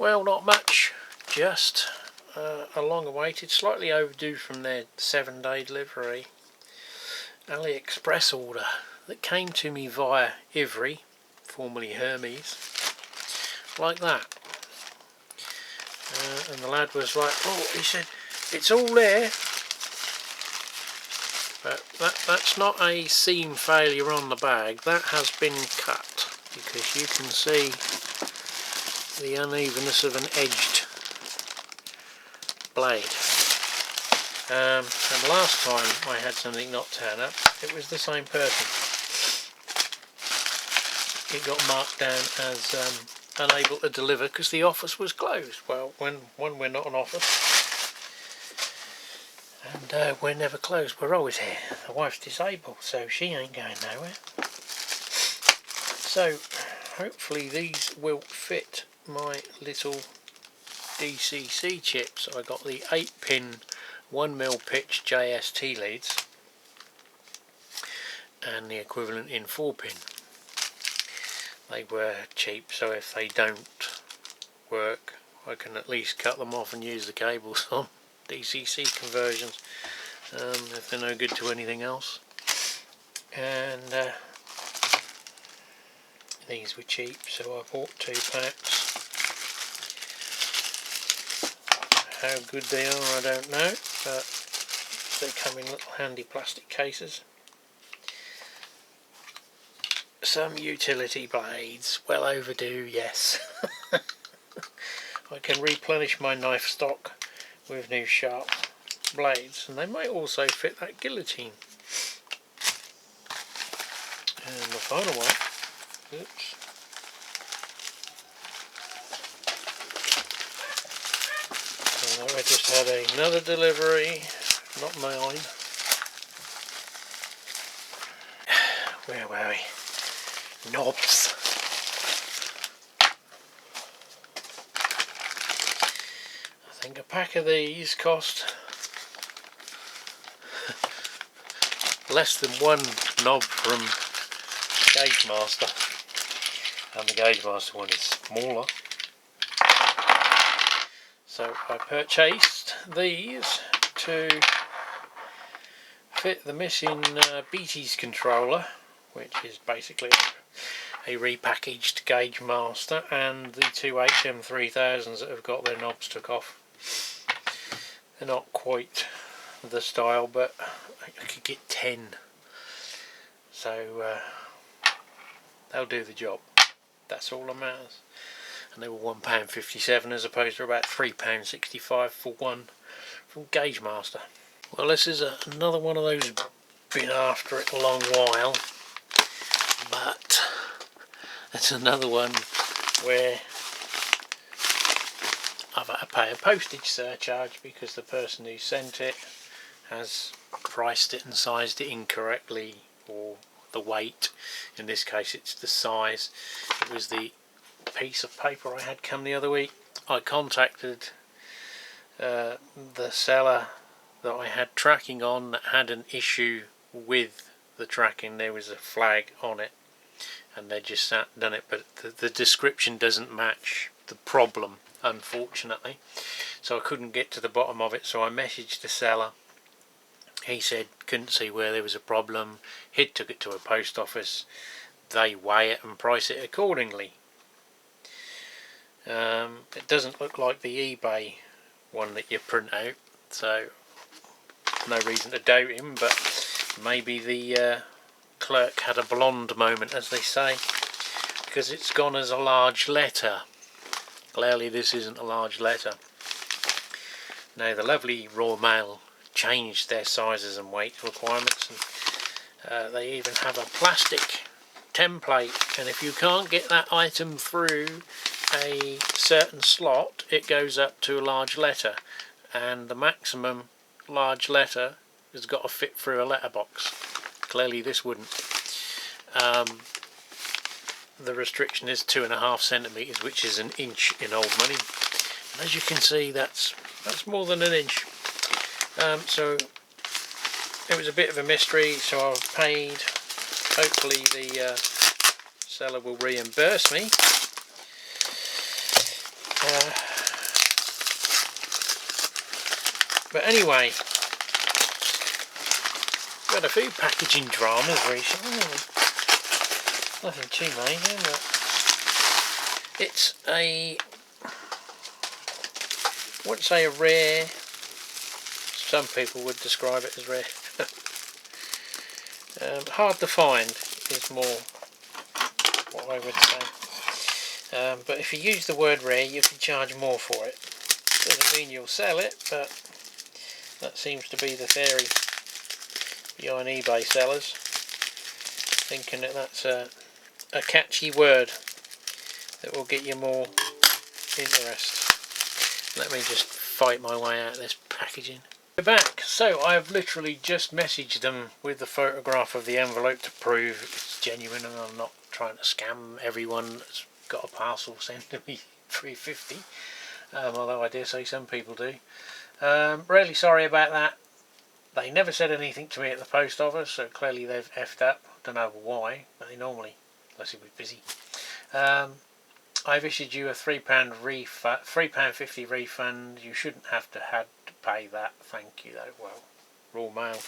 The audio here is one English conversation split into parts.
Well, not much, just a long awaited, slightly overdue from their 7-day delivery AliExpress order that came to me via Ivry, formerly Hermes, like that. And the lad was like, oh, he said, it's all there, but that's not a seam failure on the bag, that has been cut, because you can see the unevenness of an edged blade. And last time I had something not turn up, it was the same person. It got marked down as unable to deliver because the office was closed. Well, when we're not an office, and we're never closed, we're always here. The wife's disabled, so she ain't going nowhere. So hopefully these will fit my little DCC chips. I got the 8-pin 1mm pitch JST leads and the equivalent in 4-pin. They were cheap, so if they don't work I can at least cut them off and use the cables on DCC conversions if they're no good to anything else. And these were cheap, so I bought 2 packs. How good they are I don't know, but they come in little handy plastic cases. Some utility blades, well overdue, yes. I can replenish my knife stock with new sharp blades, and they might also fit that guillotine. And the final one, oops. I just had another delivery, not mine. Where were we? Knobs. I think a pack of these cost less than one knob from Gauge Master, and the Gauge Master one is smaller. So I purchased these to fit the missing Beatties controller, which is basically a repackaged Gauge Master, and the 2 HM3000s that have got their knobs took off. They're not quite the style, but I could get 10, so they'll do the job. That's all that matters. And they were £1.57 as opposed to about £3.65 for one from Gauge Master. Well, this is another one of those been after it a long while, but it's another one where I've had to pay a postage surcharge because the person who sent it has priced it and sized it incorrectly, or the weight. In this case it's the size. It was the piece of paper I had come the other week. I contacted the seller that I had tracking on that had an issue with the tracking. There was a flag on it and they just done it, but the description doesn't match the problem, unfortunately, so I couldn't get to the bottom of it. So I messaged the seller. He said couldn't see where there was a problem. He'd took it to a post office, they weigh it and price it accordingly. It doesn't look like the eBay one that you print out, so no reason to doubt him, but maybe the clerk had a blonde moment, as they say, because it's gone as a large letter. Clearly this isn't a large letter. Now the lovely Royal Mail changed their sizes and weight requirements, and they even have a plastic template, and if you can't get that item through a certain slot, it goes up to a large letter, and the maximum large letter has got to fit through a letterbox. Clearly this wouldn't. The restriction is 2.5 centimetres, which is an inch in old money, and as you can see that's more than an inch. So it was a bit of a mystery, so I've paid. Hopefully the seller will reimburse me. But anyway, got a few packaging dramas recently. Nothing too major, but it's I wouldn't say a rare. Some people would describe it as rare. Hard to find is more what I would say. But if you use the word rare, you can charge more for it. Doesn't mean you'll sell it, but that seems to be the theory behind eBay sellers, thinking that that's a catchy word that will get you more interest. Let me just fight my way out of this packaging. We're back. So I've literally just messaged them with the photograph of the envelope to prove it's genuine, and I'm not trying to scam everyone that's got a parcel sent to me $3.50, although I dare say some people do. Really sorry about that. They never said anything to me at the post office, so clearly they've effed up. Don't know why, but they normally, unless he was busy. I've issued you a £3.50 refund. You shouldn't have to pay that. Thank you though. Well, Royal Mail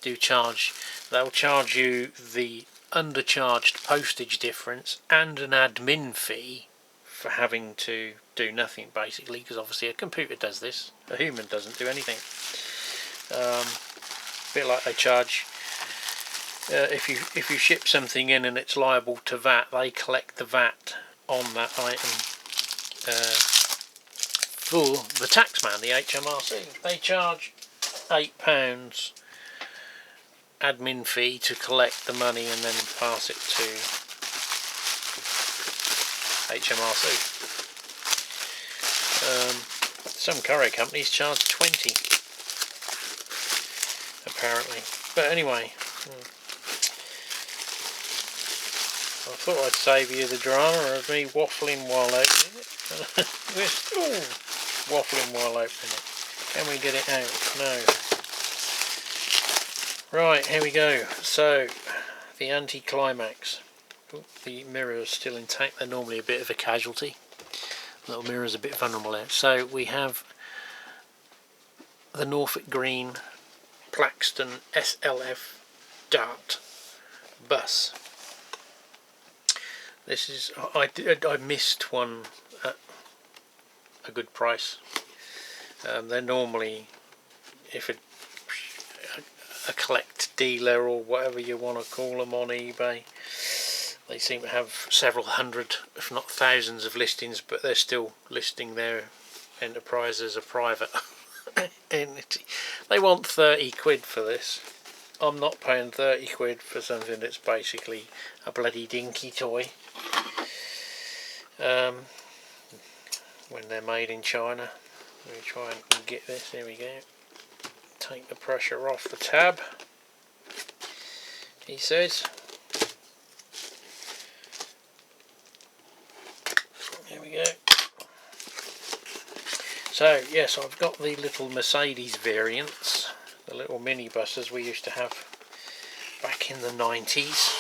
do charge. They'll charge you the undercharged postage difference and an admin fee for having to do nothing, basically, because obviously a computer does this. A human doesn't do anything. A bit like they charge if you ship something in and it's liable to VAT, they collect the VAT on that item for the taxman, the HMRC. They charge £8 admin fee to collect the money and then pass it to HMRC. Some courier companies charge 20, apparently. But anyway, I thought I'd save you the drama of me waffling while opening it. We're still waffling while opening it. Can we get it out? No. Right, here we go. So, the anti-climax. The mirror is still intact. They're normally a bit of a casualty. Little mirror's a bit vulnerable there. So we have the Norfolk Green Plaxton SLF Dart bus. This is, I missed one at a good price. They're normally, if a collect dealer or whatever you want to call them on eBay, they seem to have several hundred, if not thousands, of listings, but they're still listing their enterprise as a private entity. They want 30 quid for this. I'm not paying 30 quid for something that's basically a bloody dinky toy. When they're made in China. Let me try and get this. Here we go. Take the pressure off the tab, he says. There we go. So yes, I've got the little Mercedes variants, the little minibuses we used to have back in the 90s.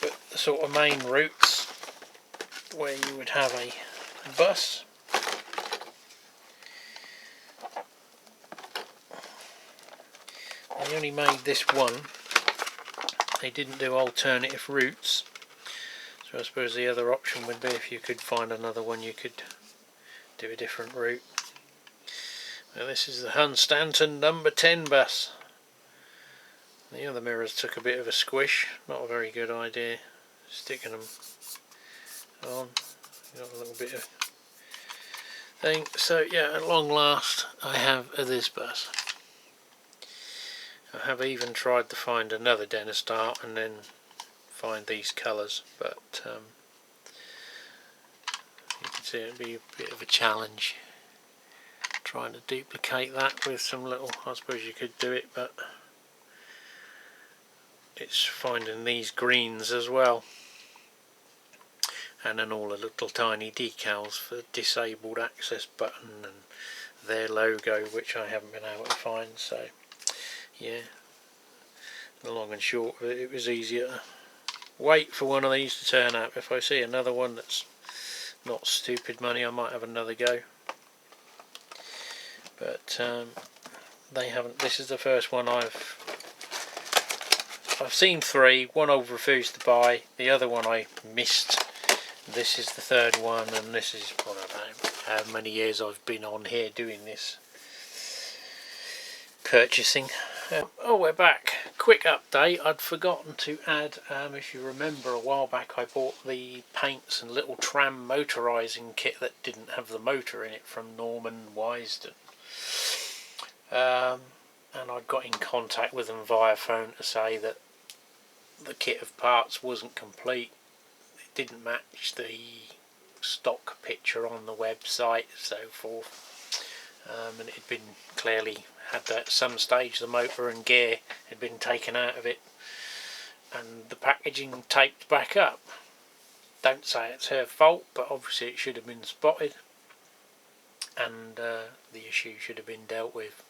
But the sort of main routes where you would have a bus. They only made this one. They didn't do alternative routes. So I suppose the other option would be, if you could find another one, you could do a different route. Now this is the Hunstanton number 10 bus. The other mirrors took a bit of a squish. Not a very good idea sticking them on. Got a little bit of thing. So yeah, at long last I have this bus. I have even tried to find another Dennis Dart and then find these colours, but you can see it'd be a bit of a challenge trying to duplicate that with some little, I suppose you could do it, but it's finding these greens as well, and then all the little tiny decals for disabled access button and their logo, which I haven't been able to find. So yeah, the long and short of it, it was easier to wait for one of these to turn up. If I see another one that's not stupid money, I might have another go. But they haven't. This is the first one I've seen 3. One I've refused to buy, the other one I missed. This is the third one, and this is, I don't know how many years I've been on here doing this purchasing. Oh, we're back. Quick update. I'd forgotten to add, if you remember a while back I bought the paints and little tram motorising kit that didn't have the motor in it from Norman Wisden. And I got in contact with them via phone to say that the kit of parts wasn't complete. It didn't match the stock picture on the website, so forth. And it had been clearly had at some stage the motor and gear had been taken out of it, and the packaging taped back up. Don't say it's her fault, but obviously it should have been spotted, and the issue should have been dealt with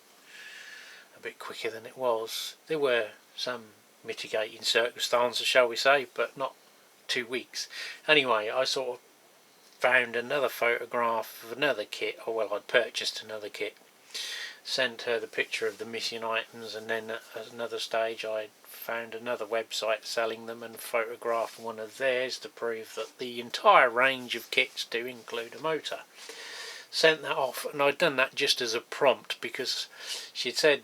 a bit quicker than it was. There were some mitigating circumstances, shall we say, but not 2 weeks. Anyway, I sort of found another photograph of another kit, or well, I'd purchased another kit, sent her the picture of the missing items, and then at another stage I found another website selling them and photographed one of theirs to prove that the entire range of kits do include a motor. Sent that off, and I'd done that just as a prompt because she'd said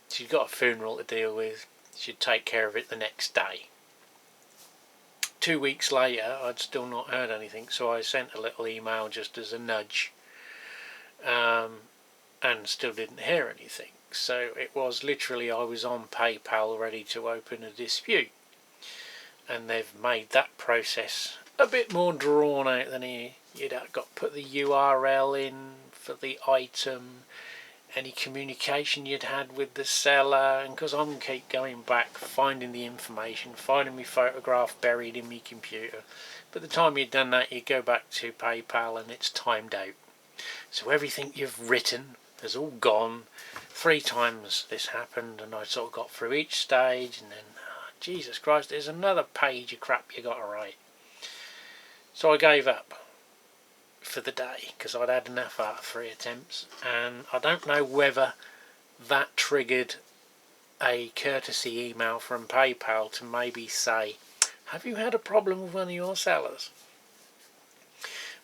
she'd got a funeral to deal with, she'd take care of it the next day. 2 weeks later I'd still not heard anything, so I sent a little email just as a nudge, and still didn't hear anything. So it was literally, I was on PayPal ready to open a dispute, and they've made that process a bit more drawn out than you'd have got to put the URL in for the item, any communication you'd had with the seller, and because I'm going to keep going back, finding the information, finding my photograph buried in my computer. By the time you'd done that, you go back to PayPal and it's timed out. So everything you've written has all gone. 3 times this happened, and I sort of got through each stage, and then, oh, Jesus Christ, there's another page of crap you got to write. So I gave up for the day because I'd had enough out of 3 attempts, and I don't know whether that triggered a courtesy email from PayPal to maybe say, have you had a problem with one of your sellers?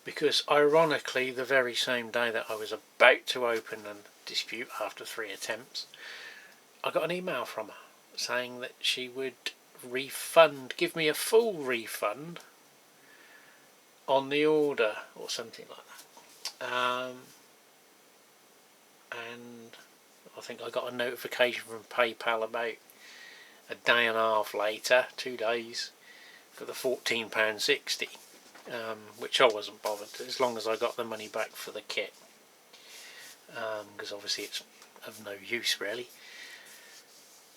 Because ironically, the very same day that I was about to open a dispute after 3 attempts, I got an email from her saying that she would give me a full refund on the order or something like that. And I think I got a notification from PayPal about a day and a half later, 2 days, for the £14.60, which I wasn't bothered as long as I got the money back for the kit, because obviously it's of no use really.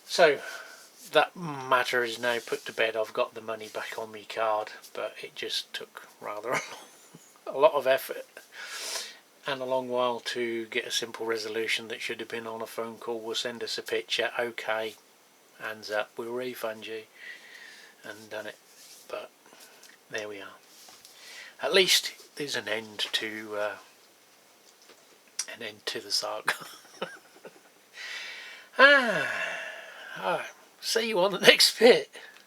So that matter is now put to bed. I've got the money back on my card, but it just took rather a lot of effort and a long while to get a simple resolution that should have been on a phone call. We'll send us a picture, okay, hands up, we'll refund you, and done it. But there we are. At least there's an end to the saga. See you on the next bit.